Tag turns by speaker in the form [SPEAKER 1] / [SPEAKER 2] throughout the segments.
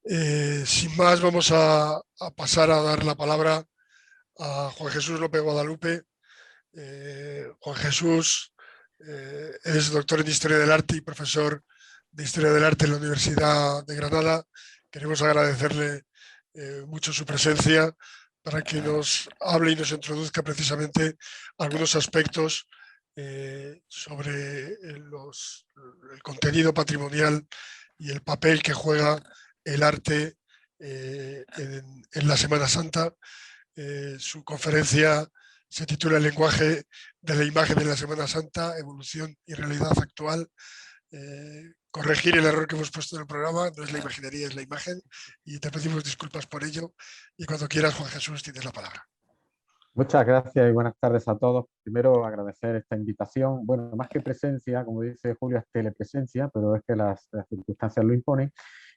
[SPEAKER 1] Sin más, vamos a pasar a dar la palabra a Juan Jesús López Guadalupe. Juan Jesús es doctor en Historia del Arte y profesor de Historia del Arte en la Universidad de Granada. Queremos agradecerle mucho su presencia para que nos hable y nos introduzca precisamente algunos aspectos sobre el contenido patrimonial y el papel que juega el arte en la Semana Santa. Su conferencia se titula El lenguaje de la imagen en la Semana Santa, evolución y realidad actual. Corregir el error que hemos puesto en el programa, no es la imaginería, es la imagen, y te pedimos disculpas por ello. Y cuando quieras, Juan Jesús, tienes la palabra.
[SPEAKER 2] Muchas gracias y buenas tardes a todos. Primero, agradecer esta invitación. Bueno, más que presencia, como dice Julio, es telepresencia, pero es que las circunstancias lo imponen.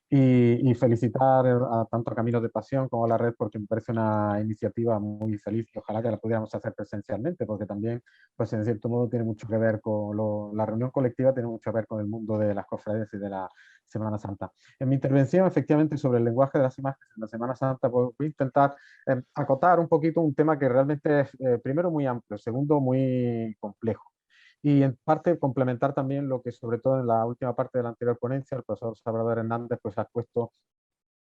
[SPEAKER 2] Y felicitar a tanto a Caminos de Pasión como a la red porque me parece una iniciativa muy feliz y ojalá que la pudiéramos hacer presencialmente porque también, pues en cierto modo, tiene mucho que ver con la reunión colectiva, tiene mucho que ver con el mundo de las cofradías y de la Semana Santa. En mi intervención, efectivamente, sobre el lenguaje de las imágenes en la Semana Santa, pues voy a intentar acotar un poquito un tema que realmente es, primero, muy amplio, segundo, muy complejo. Y en parte complementar también lo que sobre todo en la última parte de la anterior ponencia el profesor Salvador Hernández pues ha puesto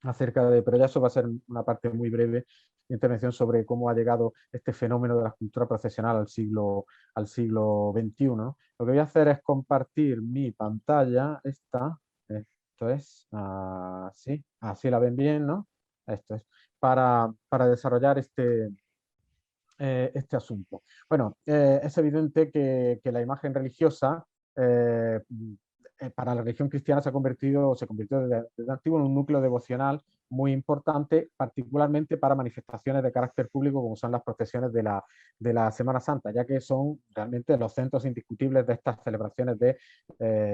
[SPEAKER 2] acerca de, pero ya eso va a ser una parte muy breve, intervención sobre cómo ha llegado este fenómeno de la cultura procesional al siglo XXI, ¿no? Lo que voy a hacer es compartir mi pantalla, esto es, así la ven bien, ¿no? Esto es, para desarrollar este asunto. Bueno, es evidente que la imagen religiosa para la religión cristiana se convirtió desde antiguo en un núcleo devocional muy importante, particularmente para manifestaciones de carácter público como son las procesiones de la Semana Santa, ya que son realmente los centros indiscutibles de estas celebraciones de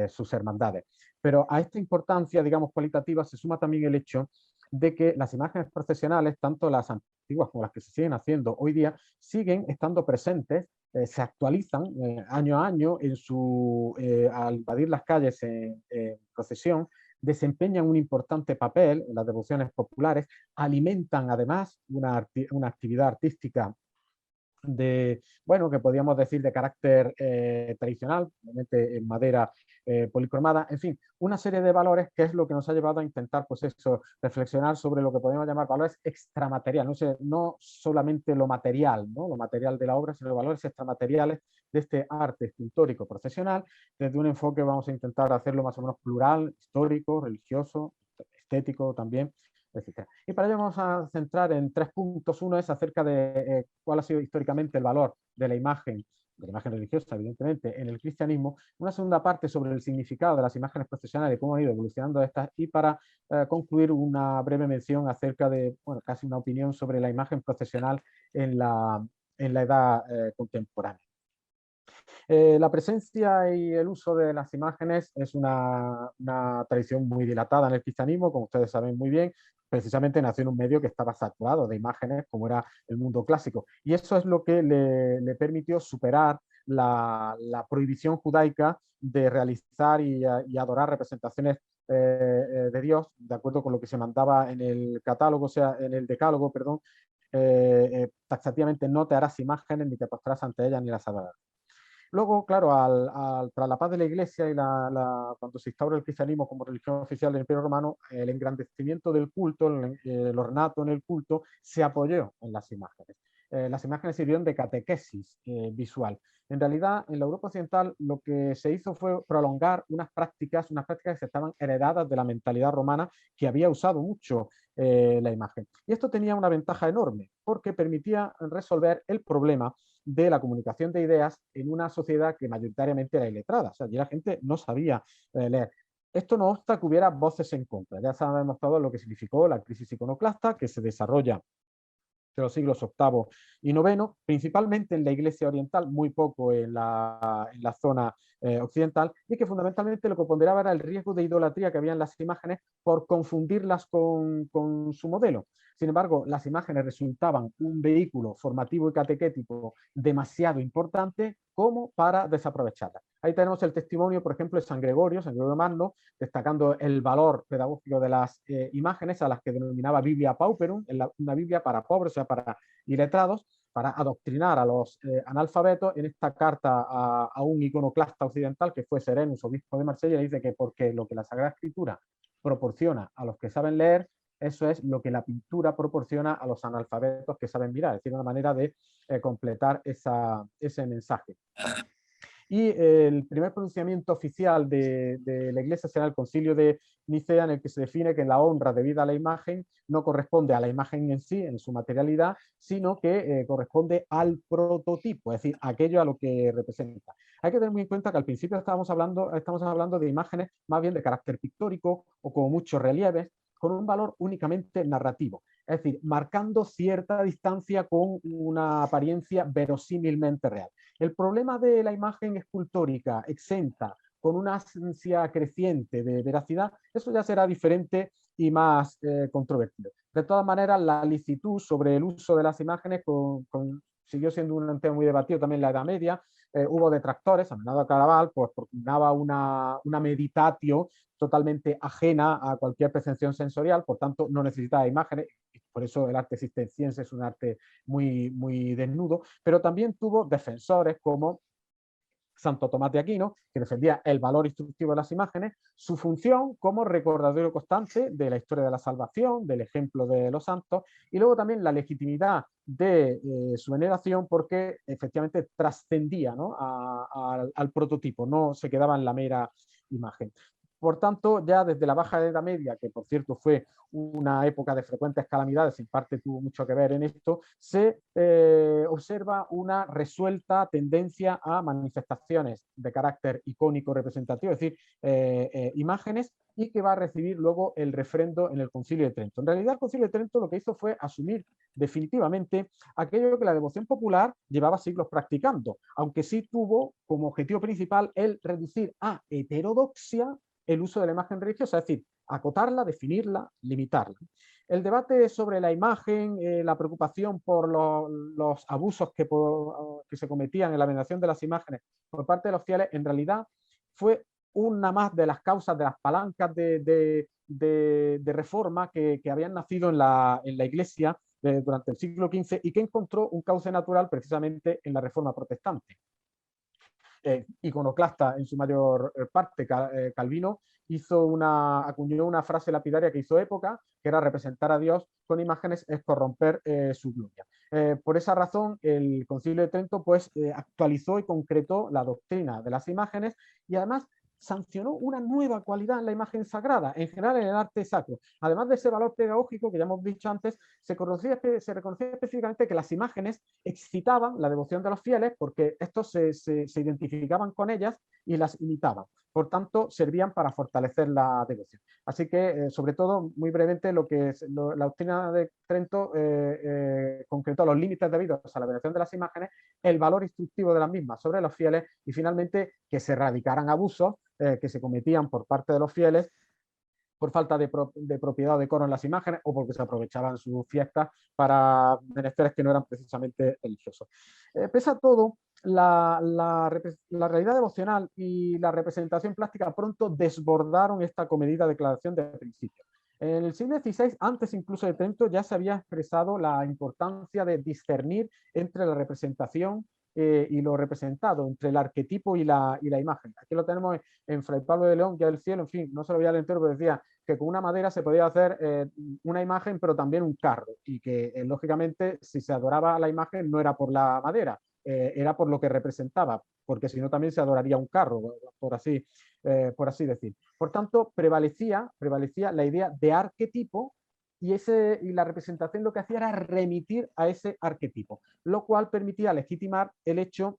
[SPEAKER 2] sus hermandades. Pero a esta importancia, digamos, cualitativa se suma también el hecho de que las imágenes procesionales, tanto las antiguas como las que se siguen haciendo hoy día, siguen estando presentes, se actualizan año a año al invadir las calles en procesión, desempeñan un importante papel en las devociones populares, alimentan además una actividad artística bueno, que podríamos decir de carácter tradicional, obviamente en madera policromada, en fin, una serie de valores que es lo que nos ha llevado a intentar, pues eso, reflexionar sobre lo que podemos llamar valores extramateriales, no sé, no solamente lo material, ¿no? Lo material de la obra, sino valores extramateriales de este arte escultórico profesional, desde un enfoque vamos a intentar hacerlo más o menos plural, histórico, religioso, estético también, etcétera. Y para ello vamos a centrar en 3 puntos. Uno es acerca de cuál ha sido históricamente el valor de la imagen religiosa, evidentemente, en el cristianismo. Una segunda parte sobre el significado de las imágenes procesionales y cómo han ido evolucionando estas. Y para concluir, una breve mención acerca de, bueno, casi una opinión sobre la imagen procesional en la edad contemporánea. La presencia y el uso de las imágenes es una tradición muy dilatada en el cristianismo, como ustedes saben muy bien. Precisamente nació en un medio que estaba saturado de imágenes, como era el mundo clásico. Y eso es lo que le permitió superar la prohibición judaica de realizar y adorar representaciones de Dios, de acuerdo con lo que se mandaba en el catálogo, o sea, en el decálogo, perdón, taxativamente no te harás imágenes ni te postrarás ante ellas ni las adorarás. Luego, claro, tras la paz de la Iglesia y cuando se instaura el cristianismo como religión oficial del Imperio Romano, el engrandecimiento del culto, el ornato en el culto, se apoyó en las imágenes. Las imágenes sirvieron de catequesis visual. En realidad, en la Europa occidental lo que se hizo fue prolongar unas prácticas que estaban heredadas de la mentalidad romana que había usado mucho la imagen. Y esto tenía una ventaja enorme porque permitía resolver el problema de la comunicación de ideas en una sociedad que mayoritariamente era iletrada. O sea, allí la gente no sabía leer. Esto no obsta que hubiera voces en contra. Ya sabemos todo lo que significó la crisis iconoclasta que se desarrolla de los siglos VIII y IX, principalmente en la Iglesia oriental, muy poco en la zona occidental, y que fundamentalmente lo que ponderaba era el riesgo de idolatría que había en las imágenes por confundirlas con su modelo. Sin embargo, las imágenes resultaban un vehículo formativo y catequético demasiado importante como para desaprovecharlas. Ahí tenemos el testimonio, por ejemplo, de San Gregorio Magno, destacando el valor pedagógico de las imágenes, a las que denominaba Biblia Pauperum, una Biblia para pobres, o sea, para iletrados, para adoctrinar a los analfabetos. En esta carta a un iconoclasta occidental, que fue Serenus, obispo de Marsella, dice que porque lo que la Sagrada Escritura proporciona a los que saben leer, eso es lo que la pintura proporciona a los analfabetos que saben mirar, es decir, una manera de completar ese mensaje. Y el primer pronunciamiento oficial de la Iglesia será el Concilio de Nicea, en el que se define que la honra debida a la imagen no corresponde a la imagen en sí, en su materialidad, sino que corresponde al prototipo, es decir, aquello a lo que representa. Hay que tener muy en cuenta que al principio estamos hablando de imágenes más bien de carácter pictórico o como muchos relieves, con un valor únicamente narrativo, es decir, marcando cierta distancia con una apariencia verosímilmente real. El problema de la imagen escultórica exenta, con una ansia creciente de veracidad, eso ya será diferente y más controvertido. De todas maneras, la licitud sobre el uso de las imágenes siguió siendo un tema muy debatido también en la Edad Media. Hubo detractores, Amenado Caraval, pues propugnaba una meditatio totalmente ajena a cualquier percepción sensorial, por tanto no necesitaba imágenes, por eso el arte cisterciense es un arte muy, muy desnudo, pero también tuvo defensores como Santo Tomás de Aquino, que defendía el valor instructivo de las imágenes, su función como recordatorio constante de la historia de la salvación, del ejemplo de los santos, y luego también la legitimidad de su veneración, porque efectivamente trascendía, ¿no?, al prototipo, no se quedaba en la mera imagen. Por tanto, ya desde la Baja Edad Media, que por cierto fue una época de frecuentes calamidades, en parte tuvo mucho que ver en esto, se observa una resuelta tendencia a manifestaciones de carácter icónico representativo, es decir, imágenes, y que va a recibir luego el refrendo en el Concilio de Trento. En realidad, el Concilio de Trento lo que hizo fue asumir definitivamente aquello que la devoción popular llevaba siglos practicando, aunque sí tuvo como objetivo principal el reducir a heterodoxia el uso de la imagen religiosa, es decir, acotarla, definirla, limitarla. El debate sobre la imagen, la preocupación por los abusos que se cometían en la veneración de las imágenes por parte de los fieles, en realidad fue una más de las causas, de las palancas de reforma que habían nacido en la Iglesia durante el siglo XV y que encontró un cauce natural precisamente en la Reforma protestante. Iconoclasta en su mayor parte, Calvino acuñó una frase lapidaria que hizo época, que era: representar a Dios con imágenes es corromper su gloria. Por esa razón, el Concilio de Trento pues, actualizó y concretó la doctrina de las imágenes, y además sancionó una nueva cualidad en la imagen sagrada, en general en el arte sacro. Además de ese valor pedagógico que ya hemos dicho antes, se reconocía específicamente que las imágenes excitaban la devoción de los fieles, porque estos se identificaban con ellas y las imitaban. Por tanto, servían para fortalecer la devoción. Así que, sobre todo, muy brevemente, la doctrina de Trento concretó los límites debidos a la veneración de las imágenes, el valor instructivo de las mismas sobre los fieles, y finalmente que se erradicaran abusos que se cometían por parte de los fieles por falta de propiedad o decoro en las imágenes, o porque se aprovechaban sus fiestas para menesteres que no eran precisamente religiosos. Pese a todo, la realidad devocional y la representación plástica pronto desbordaron esta comedida declaración de principio. En el siglo XVI, antes incluso de Trento, ya se había expresado la importancia de discernir entre la representación y lo representado, entre el arquetipo y la imagen. Aquí lo tenemos en Fray Pablo de León, ya del cielo, en fin, no se lo voy a leer entero, pero decía que con una madera se podía hacer una imagen, pero también un carro, y que lógicamente si se adoraba la imagen no era por la madera, era por lo que representaba, porque si no también se adoraría un carro, por así decir. Por tanto, prevalecía la idea de arquetipo, y la representación lo que hacía era remitir a ese arquetipo, lo cual permitía legitimar el hecho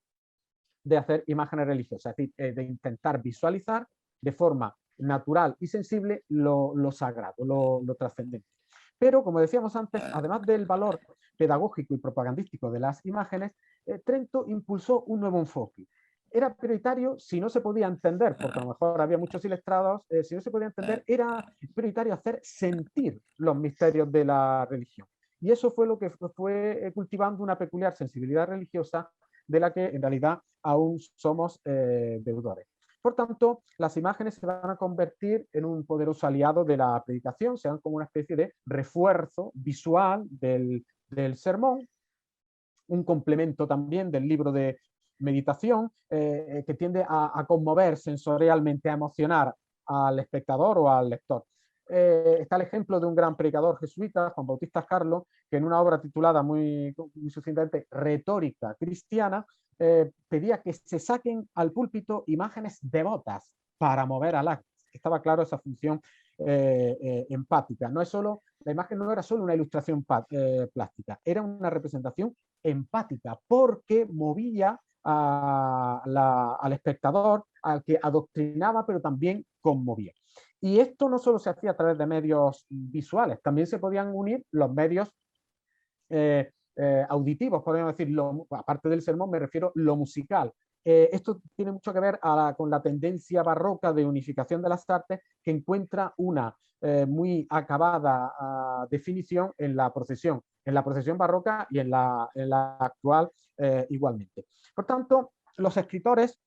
[SPEAKER 2] de hacer imágenes religiosas, es decir, de intentar visualizar de forma natural y sensible lo sagrado, lo trascendente. Pero, como decíamos antes, además del valor pedagógico y propagandístico de las imágenes, Trento impulsó un nuevo enfoque. era prioritario si no se podía entender, porque a lo mejor había muchos iletrados, si no se podía entender, era prioritario hacer sentir los misterios de la religión. Y eso fue lo que fue cultivando una peculiar sensibilidad religiosa de la que en realidad aún somos deudores. Por tanto, las imágenes se van a convertir en un poderoso aliado de la predicación, se dan como una especie de refuerzo visual del sermón, un complemento también del libro de meditación que tiende a conmover sensorialmente, a emocionar al espectador o al lector. Está el ejemplo de un gran predicador jesuita, Juan Bautista Carlos, que en una obra titulada muy sucintamente Retórica Cristiana, pedía que se saquen al púlpito imágenes devotas para mover al acto. Estaba claro esa función empática. No es solo, la imagen no era solo una ilustración plástica, era una representación empática, porque movía al espectador, al que adoctrinaba, pero también conmovía. Y esto no solo se hacía a través de medios visuales, también se podían unir los medios auditivos, podríamos decir, aparte del sermón me refiero lo musical. Esto tiene mucho que ver con la tendencia barroca de unificación de las artes, que encuentra una muy acabada definición en la procesión barroca y en la actual igualmente. Por tanto, los escritores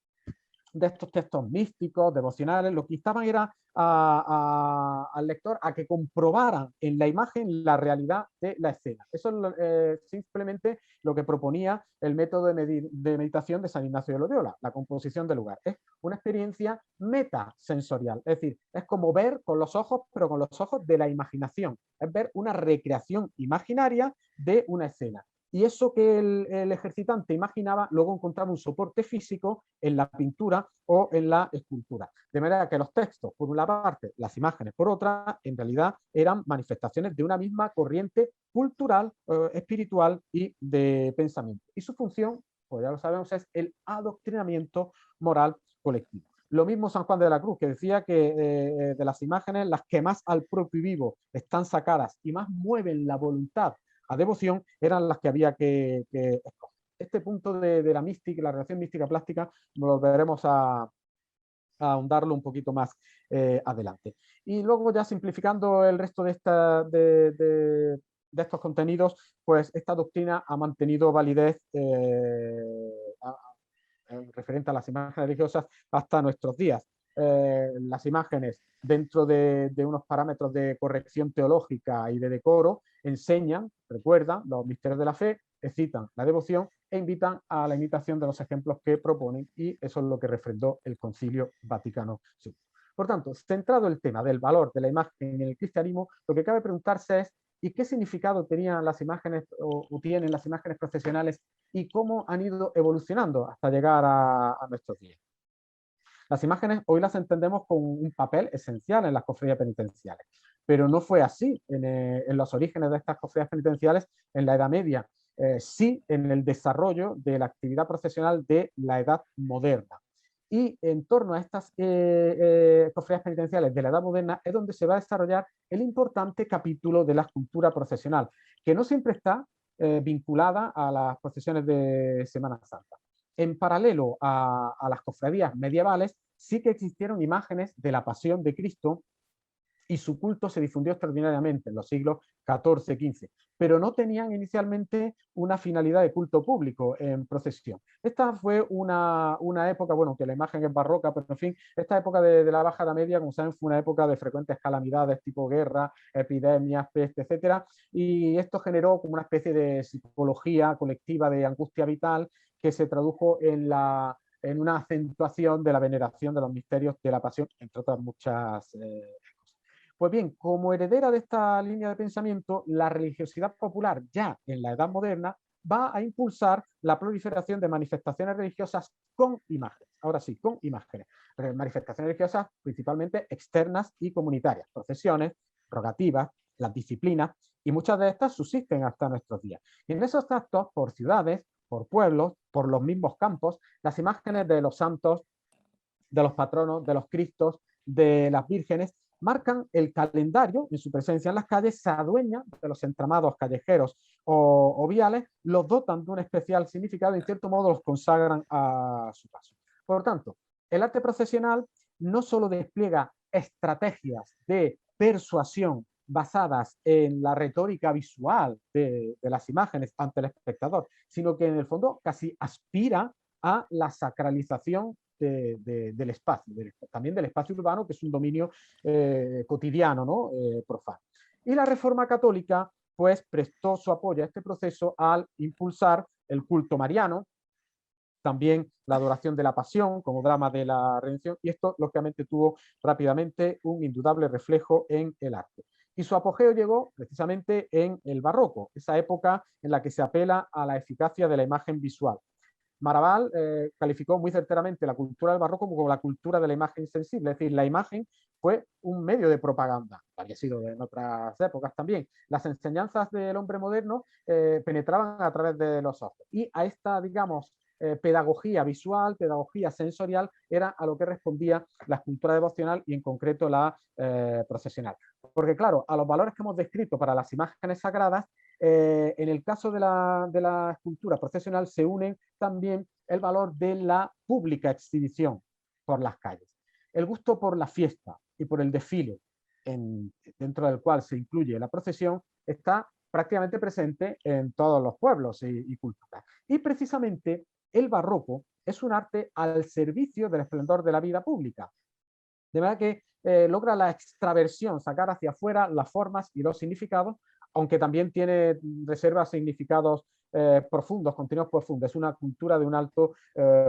[SPEAKER 2] de estos textos místicos, devocionales, lo que instaban era al lector a que comprobaran en la imagen la realidad de la escena. Eso es simplemente lo que proponía el método de meditación de San Ignacio de Loyola, la composición del lugar. Es una experiencia metasensorial, es decir, es como ver con los ojos, pero con los ojos de la imaginación, es ver una recreación imaginaria de una escena. Y eso que el ejercitante imaginaba, luego encontraba un soporte físico en la pintura o en la escultura. De manera que los textos, por una parte, las imágenes, por otra, en realidad eran manifestaciones de una misma corriente cultural, espiritual y de pensamiento. Y su función, pues ya lo sabemos, es el adoctrinamiento moral colectivo. Lo mismo San Juan de la Cruz, que decía que de las imágenes, las que más al propio vivo están sacadas y más mueven la voluntad a devoción, eran las que había que escoger. Este punto de la mística, la relación mística plástica, nos volveremos a ahondarlo un poquito más adelante. Y luego ya simplificando el resto de estos contenidos, pues esta doctrina ha mantenido validez referente a las imágenes religiosas hasta nuestros días. Las imágenes dentro de unos parámetros de corrección teológica y de decoro enseñan, recuerdan los misterios de la fe, excitan la devoción e invitan a la imitación de los ejemplos que proponen, y eso es lo que refrendó el Concilio Vaticano II. Por tanto, centrado el tema del valor de la imagen en el cristianismo, lo que cabe preguntarse es ¿y qué significado tenían las imágenes o tienen las imágenes procesionales y cómo han ido evolucionando hasta llegar a nuestros días? Las imágenes hoy las entendemos con un papel esencial en las cofradías penitenciales, pero no fue así en los orígenes de estas cofradías penitenciales en la Edad Media, sí en el desarrollo de la actividad procesional de la Edad Moderna. Y en torno a estas cofradías penitenciales de la Edad Moderna es donde se va a desarrollar el importante capítulo de la escultura procesional, que no siempre está vinculada a las procesiones de Semana Santa. En paralelo a las cofradías medievales, sí que existieron imágenes de la Pasión de Cristo y su culto se difundió extraordinariamente en los siglos XIV, XV, pero no tenían inicialmente una finalidad de culto público en procesión. Esta fue una época, bueno, que la imagen es barroca, pero en fin, esta época de la Baja Edad Media, como saben, fue una época de frecuentes calamidades tipo guerra, epidemias, peste, etcétera, y esto generó como una especie de psicología colectiva de angustia vital que se tradujo en una acentuación de la veneración de los misterios de la pasión, entre otras muchas pues bien, como heredera de esta línea de pensamiento, la religiosidad popular ya en la Edad Moderna va a impulsar la proliferación de manifestaciones religiosas con imágenes. Ahora sí, con imágenes. Manifestaciones religiosas principalmente externas y comunitarias, procesiones, rogativas, las disciplinas, y muchas de estas subsisten hasta nuestros días. Y en esos actos, por ciudades, por pueblos, por los mismos campos, las imágenes de los santos, de los patronos, de los cristos, de las vírgenes, marcan el calendario en su presencia en las calles, se adueñan de los entramados callejeros o viales, los dotan de un especial significado y en cierto modo los consagran a su paso. Por lo tanto, el arte procesional no solo despliega estrategias de persuasión basadas en la retórica visual de las imágenes ante el espectador, sino que en el fondo casi aspira a la sacralización del espacio, también del espacio urbano, que es un dominio cotidiano, ¿no? Profano. Y la Reforma Católica pues prestó su apoyo a este proceso al impulsar el culto mariano, también la adoración de la pasión como drama de la redención, y esto lógicamente tuvo rápidamente un indudable reflejo en el arte. Y su apogeo llegó precisamente en el barroco, esa época en la que se apela a la eficacia de la imagen visual. Maraval calificó muy certeramente la cultura del barroco como la cultura de la imagen sensible, es decir, la imagen fue un medio de propaganda, había sido en otras épocas también. Las enseñanzas del hombre moderno penetraban a través de los ojos y a esta, digamos, pedagogía visual, pedagogía sensorial, era a lo que respondía la escultura devocional y en concreto la procesional. Porque claro, a los valores que hemos descrito para las imágenes sagradas, en el caso de la escultura procesional se unen también el valor de la pública exhibición por las calles. El gusto por la fiesta y por el desfile, dentro del cual se incluye la procesión, está prácticamente presente en todos los pueblos y culturas. Y precisamente el barroco es un arte al servicio del esplendor de la vida pública. De manera que logra la extraversión, sacar hacia afuera las formas y los significados, aunque también tiene reserva significados profundos, contenidos profundos. Es una cultura de un alto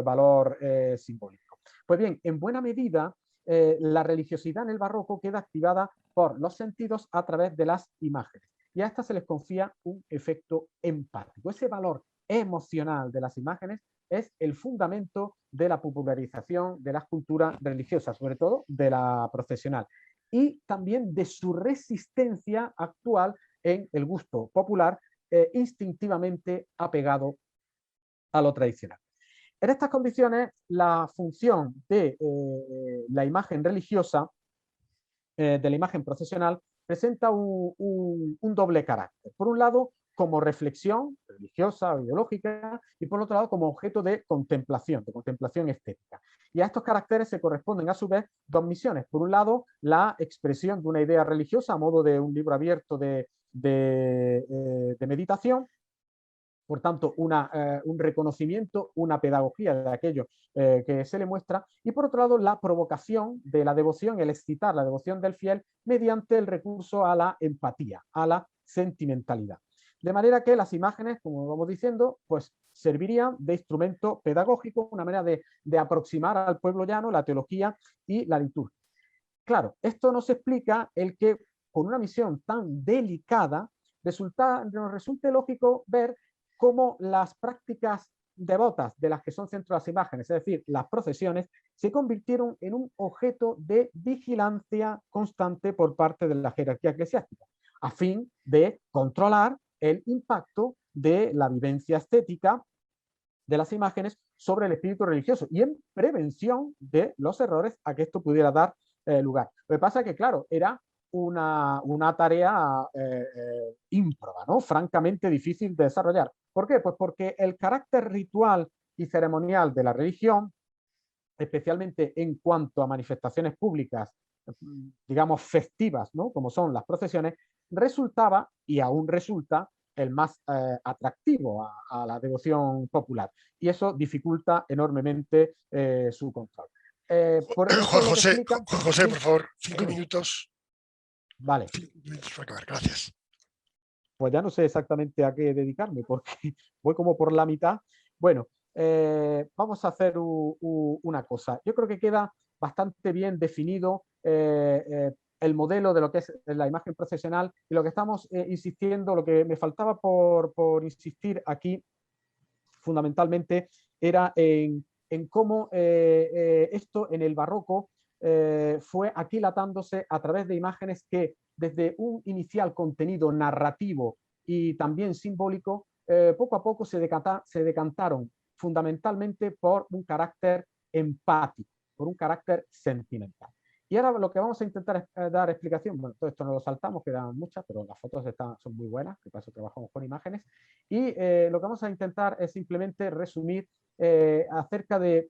[SPEAKER 2] valor simbólico. Pues bien, en buena medida, la religiosidad en el barroco queda activada por los sentidos a través de las imágenes. Y a estas se les confía un efecto empático. Ese valor emocional de las imágenes es el fundamento de la popularización de las culturas religiosas, sobre todo de la procesional, y también de su resistencia actual en el gusto popular, instintivamente apegado a lo tradicional. En estas condiciones, la función de la imagen religiosa, de la imagen procesional, presenta un doble carácter. Por un lado, como reflexión religiosa o ideológica, y por otro lado, como objeto de contemplación estética. Y a estos caracteres se corresponden a su vez dos misiones. Por un lado, la expresión de una idea religiosa a modo de un libro abierto de meditación, por tanto, un reconocimiento, una pedagogía de aquello que se le muestra, y por otro lado, la provocación de la devoción, el excitar la devoción del fiel mediante el recurso a la empatía, a la sentimentalidad. De manera que las imágenes, como vamos diciendo, pues servirían de instrumento pedagógico, una manera de aproximar al pueblo llano la teología y la liturgia. Claro, esto nos explica el que con una misión tan delicada nos resulte lógico ver cómo las prácticas devotas de las que son centro las imágenes, es decir, las procesiones, se convirtieron en un objeto de vigilancia constante por parte de la jerarquía eclesiástica, a fin de controlar el impacto de la vivencia estética de las imágenes sobre el espíritu religioso y en prevención de los errores a que esto pudiera dar lugar. Lo que pasa es que, claro, era una tarea ímproba, ¿no? Francamente difícil de desarrollar. ¿Por qué? Pues porque el carácter ritual y ceremonial de la religión, especialmente en cuanto a manifestaciones públicas, digamos, festivas, ¿no? Como son las procesiones, resultaba y aún resulta el más atractivo a la devoción popular. Y eso dificulta enormemente su control. Por eso
[SPEAKER 1] Juan
[SPEAKER 2] lo que
[SPEAKER 1] José,
[SPEAKER 2] explican...
[SPEAKER 1] Juan José,
[SPEAKER 2] Sí,
[SPEAKER 1] por favor, 5
[SPEAKER 2] dime.
[SPEAKER 1] minutos.
[SPEAKER 2] Vale,
[SPEAKER 1] 5 minutos para acabar, gracias.
[SPEAKER 2] pues ya no sé exactamente a qué dedicarme porque voy como por la mitad. Bueno, vamos a hacer una cosa. Yo creo que queda bastante bien definido el modelo de lo que es la imagen procesional y lo que estamos insistiendo, lo que me faltaba por insistir aquí fundamentalmente era en cómo esto en el barroco fue aquilatándose a través de imágenes que desde un inicial contenido narrativo y también simbólico, poco a poco se decantaron fundamentalmente por un carácter empático, por un carácter sentimental. Y ahora lo que vamos a intentar es dar explicación, bueno, todo esto no lo saltamos, quedan muchas, pero las fotos son muy buenas, que para eso trabajamos con imágenes, y lo que vamos a intentar es simplemente resumir acerca de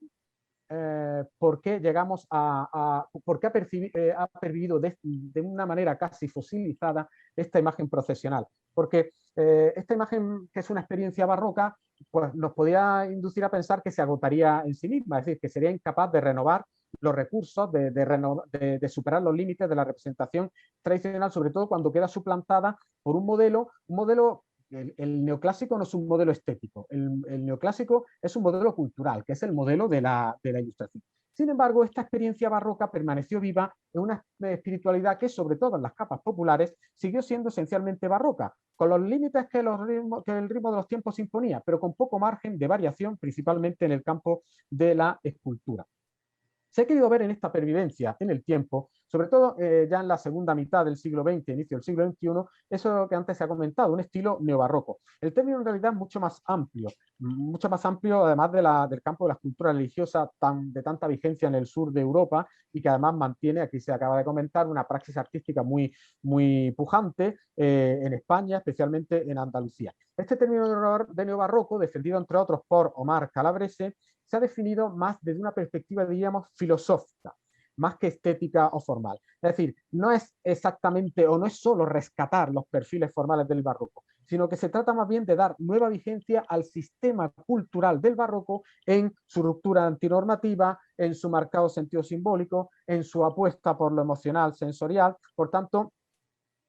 [SPEAKER 2] por qué llegamos por qué ha pervivido de una manera casi fosilizada esta imagen procesional. Porque esta imagen, que es una experiencia barroca, pues nos podía inducir a pensar que se agotaría en sí misma, es decir, que sería incapaz de renovar los recursos, de superar los límites de la representación tradicional, sobre todo cuando queda suplantada por un modelo. El neoclásico no es un modelo estético, el neoclásico es un modelo cultural, que es el modelo de la Ilustración. Sin embargo, esta experiencia barroca permaneció viva en una espiritualidad que, sobre todo en las capas populares, siguió siendo esencialmente barroca, con los límites que el ritmo de los tiempos imponía, pero con poco margen de variación, principalmente en el campo de la escultura. Se ha querido ver en esta pervivencia en el tiempo, sobre todo ya en la segunda mitad del siglo XX, inicio del siglo XXI, eso que antes se ha comentado, un estilo neobarroco. El término en realidad es mucho más amplio además del campo de la escultura religiosa de tanta vigencia en el sur de Europa y que además mantiene, aquí se acaba de comentar, una praxis artística muy, muy pujante en España, especialmente en Andalucía. Este término de neobarroco, defendido entre otros por Omar Calabrese, se ha definido más desde una perspectiva, diríamos, filosófica, más que estética o formal. Es decir, no es exactamente o no es solo rescatar los perfiles formales del barroco, sino que se trata más bien de dar nueva vigencia al sistema cultural del barroco en su ruptura antinormativa, en su marcado sentido simbólico, en su apuesta por lo emocional, sensorial. Por tanto,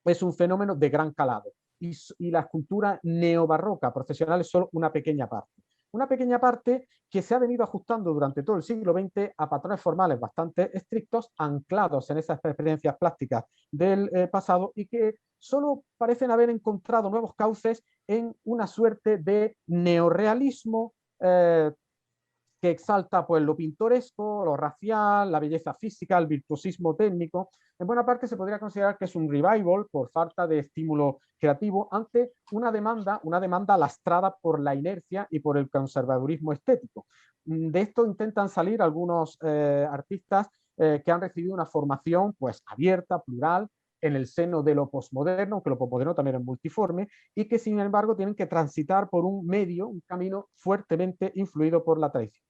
[SPEAKER 2] es un fenómeno de gran calado. Y la escultura neobarroca procesional es solo una pequeña parte. Una pequeña parte que se ha venido ajustando durante todo el siglo XX a patrones formales bastante estrictos, anclados en esas experiencias plásticas del pasado y que solo parecen haber encontrado nuevos cauces en una suerte de neorrealismo que exalta pues, lo pintoresco, lo racial, la belleza física, el virtuosismo técnico. En buena parte se podría considerar que es un revival por falta de estímulo creativo ante una demanda lastrada por la inercia y por el conservadurismo estético. De esto intentan salir algunos artistas que han recibido una formación pues, abierta, plural, en el seno de lo posmoderno, aunque lo posmoderno también es multiforme, y que sin embargo tienen que transitar por un camino fuertemente influido por la tradición.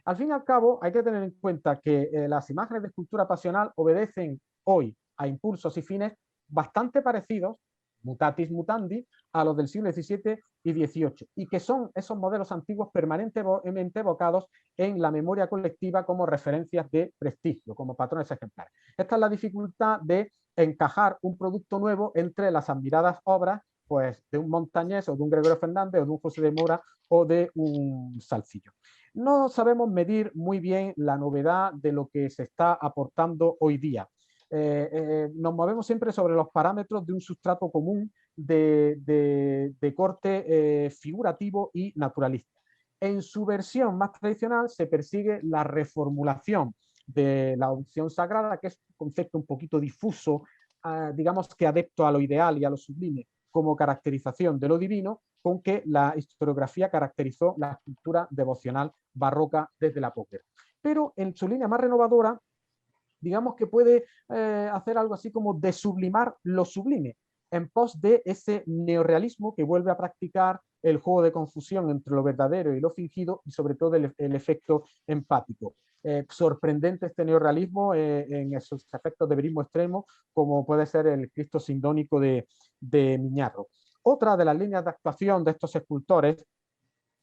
[SPEAKER 2] Al fin y al cabo, hay que tener en cuenta que las imágenes de escultura pasional obedecen hoy a impulsos y fines bastante parecidos, mutatis mutandi, a los del siglo XVII y XVIII, y que son esos modelos antiguos permanentemente evocados en la memoria colectiva como referencias de prestigio, como patrones ejemplares. Esta es la dificultad de encajar un producto nuevo entre las admiradas obras pues, de un Montañés o de un Gregorio Fernández o de un José de Mora o de un Salcillo. No sabemos medir muy bien la novedad de lo que se está aportando hoy día. Nos movemos siempre sobre los parámetros de un sustrato común de corte figurativo y naturalista. En su versión más tradicional se persigue la reformulación de la opción sagrada, que es un concepto un poquito difuso, digamos que adepto a lo ideal y a lo sublime, como caracterización de lo divino, con que la historiografía caracterizó la escultura devocional barroca desde la posguerra. Pero en su línea más renovadora, digamos que puede hacer algo así como de sublimar lo sublime, en pos de ese neorrealismo que vuelve a practicar el juego de confusión entre lo verdadero y lo fingido y sobre todo el efecto empático. Sorprendente este neorrealismo en esos efectos de verismo extremo, como puede ser el Cristo sindónico de Miñarro. Otra de las líneas de actuación de estos escultores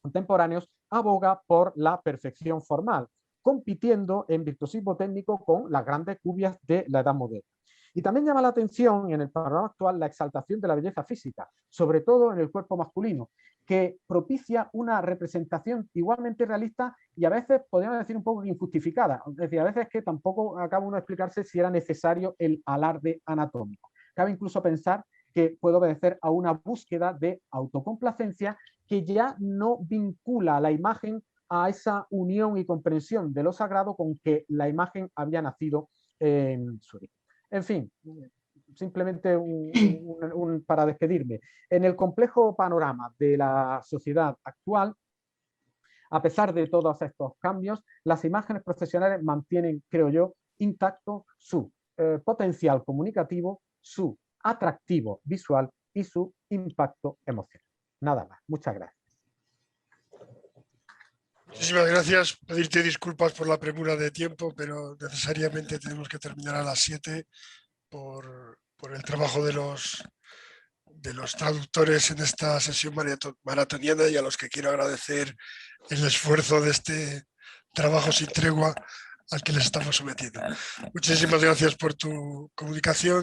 [SPEAKER 2] contemporáneos aboga por la perfección formal, compitiendo en virtuosismo técnico con las grandes cubias de la Edad Moderna. Y también llama la atención en el panorama actual la exaltación de la belleza física, sobre todo en el cuerpo masculino, que propicia una representación igualmente realista y a veces podríamos decir un poco injustificada. Es decir, a veces que tampoco acaba uno de explicarse si era necesario el alarde anatómico. Cabe incluso pensar que puede obedecer a una búsqueda de autocomplacencia que ya no vincula la imagen a esa unión y comprensión de lo sagrado con que la imagen había nacido en su origen. En fin, simplemente para despedirme. En el complejo panorama de la sociedad actual, a pesar de todos estos cambios, las imágenes procesionales mantienen, creo yo, intacto su potencial comunicativo, su atractivo visual y su impacto emocional. Nada más. Muchas gracias.
[SPEAKER 1] Muchísimas gracias. Pedirte disculpas por la premura de tiempo, pero necesariamente tenemos que terminar a las 7 por el trabajo de los traductores en esta sesión maratoniana, y a los que quiero agradecer el esfuerzo de este trabajo sin tregua al que les estamos sometiendo. Muchísimas gracias por tu comunicación.